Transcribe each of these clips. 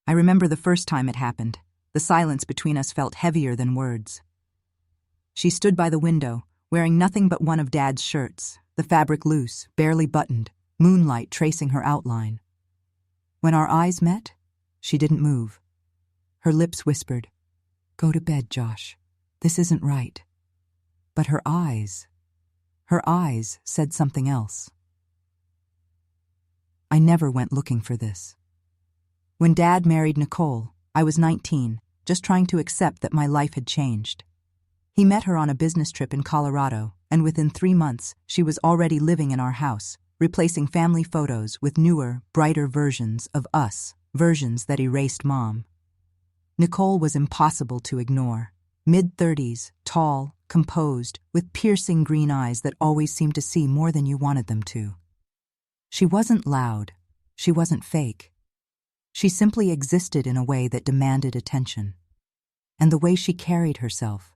I remember the first time it happened. The silence between us felt heavier than words. She stood by the window, wearing nothing but one of Dad's shirts, the fabric loose, barely buttoned, moonlight tracing her outline. When our eyes met, she didn't move. Her lips whispered, "Go to bed, Josh. This isn't right." But her eyes said something else. I never went looking for this. When Dad married Nicole, I was 19, just trying to accept that my life had changed. He met her on a business trip in Colorado, and within 3 months, she was already living in our house, replacing family photos with newer, brighter versions of us, versions that erased Mom. Nicole was impossible to ignore. Mid-30s, tall, composed, with piercing green eyes that always seemed to see more than you wanted them to. She wasn't loud. She wasn't fake. She simply existed in a way that demanded attention. And the way she carried herself,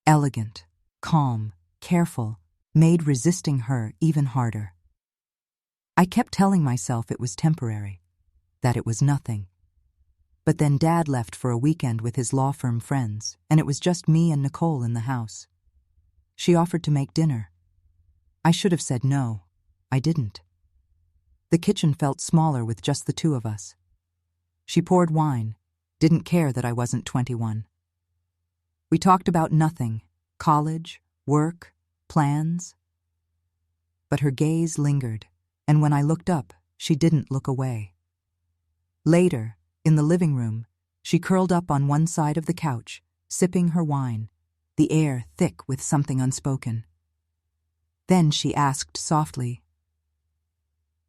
elegant, calm, careful, made resisting her even harder. I kept telling myself it was temporary, that it was nothing. But then Dad left for a weekend with his law firm friends, and it was just me and Nicole in the house. She offered to make dinner. I should have said no. I didn't. The kitchen felt smaller with just the two of us. She poured wine, didn't care that I wasn't 21. We talked about nothing, college, work, plans. But her gaze lingered, and when I looked up, she didn't look away. Later, in the living room, she curled up on one side of the couch, sipping her wine, the air thick with something unspoken. Then she asked softly,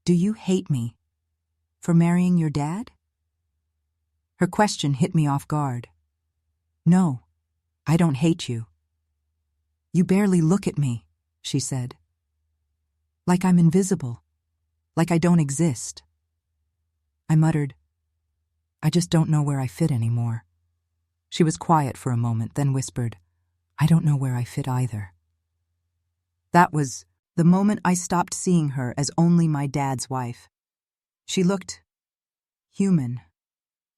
"Do you hate me for marrying your dad?" Her question hit me off guard. "No, I don't hate you." "You barely look at me," she said. "Like I'm invisible, like I don't exist." I muttered, "I just don't know where I fit anymore." She was quiet for a moment, then whispered, "I don't know where I fit either." That was the moment I stopped seeing her as only my dad's wife. She looked human,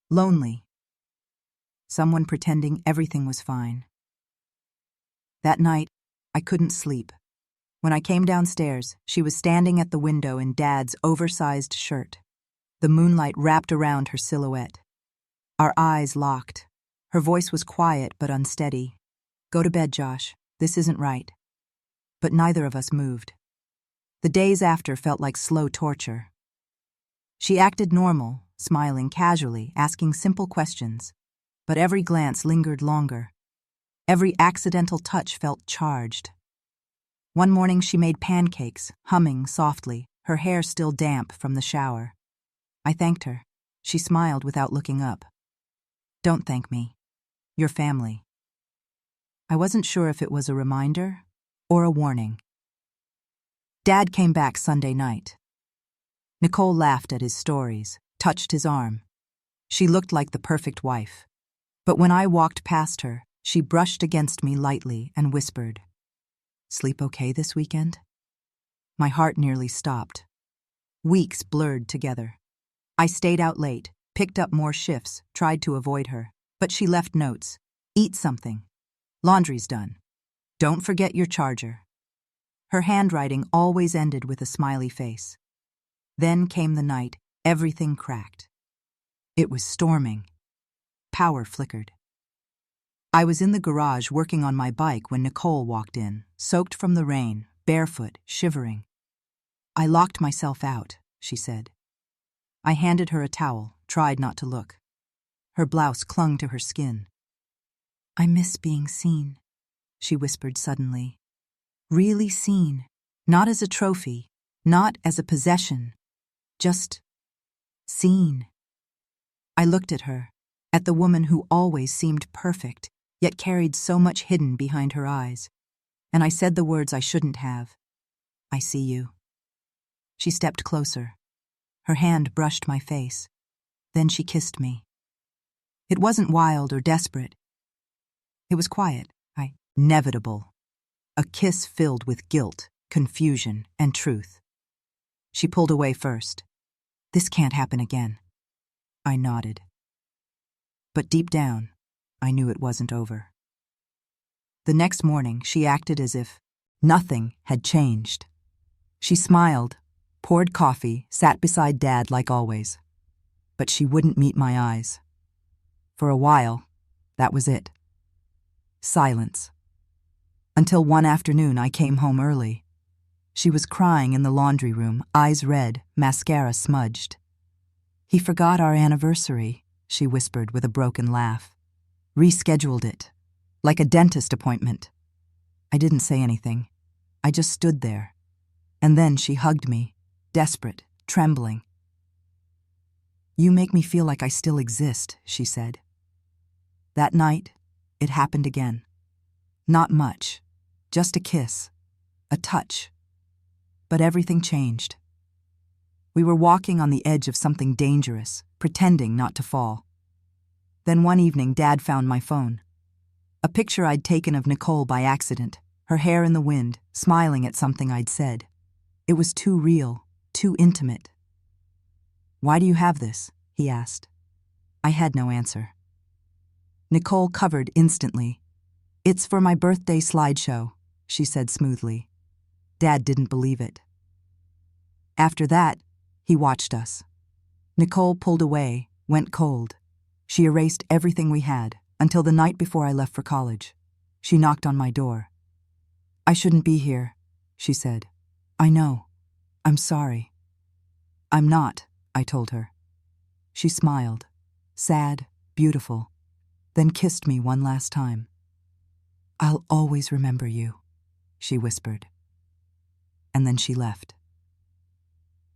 lonely, someone pretending everything was fine. That night, I couldn't sleep. When I came downstairs, she was standing at the window in Dad's oversized shirt. The moonlight wrapped around her silhouette. Our eyes locked. Her voice was quiet but unsteady. "Go to bed, Josh. This isn't right." But neither of us moved. The days after felt like slow torture. She acted normal, smiling casually, asking simple questions. But every glance lingered longer. Every accidental touch felt charged. One morning she made pancakes, humming softly, her hair still damp from the shower. I thanked her. She smiled without looking up. "Don't thank me. Your family." I wasn't sure if it was a reminder or a warning. Dad came back Sunday night. Nicole laughed at his stories, touched his arm. She looked like the perfect wife. But when I walked past her, she brushed against me lightly and whispered, "Sleep okay this weekend?" My heart nearly stopped. Weeks blurred together. I stayed out late, picked up more shifts, tried to avoid her. But she left notes. "Eat something. Laundry's done. Don't forget your charger." Her handwriting always ended with a smiley face. Then came the night, everything cracked. It was storming. Power flickered. I was in the garage working on my bike when Nicole walked in, soaked from the rain, barefoot, shivering. "I locked myself out," she said. I handed her a towel, tried not to look. Her blouse clung to her skin. "I miss being seen," she whispered suddenly. "Really seen, not as a trophy, not as a possession, just seen." I looked at her, at the woman who always seemed perfect, yet carried so much hidden behind her eyes, and I said the words I shouldn't have. "I see you." She stepped closer. Her hand brushed my face. Then she kissed me. It wasn't wild or desperate. It was quiet, inevitable. A kiss filled with guilt, confusion, and truth. She pulled away first. "This can't happen again." I nodded. But deep down, I knew it wasn't over. The next morning, she acted as if nothing had changed. She smiled, poured coffee, sat beside Dad like always. But she wouldn't meet my eyes. For a while, that was it. Silence. Until one afternoon I came home early. She was crying in the laundry room, eyes red, mascara smudged. "He forgot our anniversary," she whispered with a broken laugh. "Rescheduled it, like a dentist appointment." I didn't say anything. I just stood there. And then she hugged me, desperate, trembling. "You make me feel like I still exist," she said. That night, it happened again. Not much, just a kiss, a touch. But everything changed. We were walking on the edge of something dangerous, pretending not to fall. Then one evening, Dad found my phone. A picture I'd taken of Nicole by accident, her hair in the wind, smiling at something I'd said. It was too real, too intimate. "Why do you have this?" he asked. I had no answer. Nicole covered instantly. "It's for my birthday slideshow," she said smoothly. Dad didn't believe it. After that, he watched us. Nicole pulled away, went cold. She erased everything we had, until the night before I left for college. She knocked on my door. "I shouldn't be here," she said. "I know. I'm sorry." "I'm not," I told her. She smiled, sad, beautiful, then kissed me one last time. "I'll always remember you," she whispered. And then she left.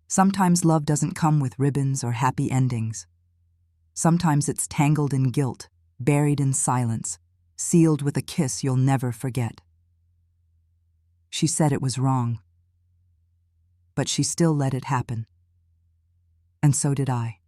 Sometimes love doesn't come with ribbons or happy endings. Sometimes it's tangled in guilt, buried in silence, sealed with a kiss you'll never forget. She said it was wrong, but she still let it happen. And so did I.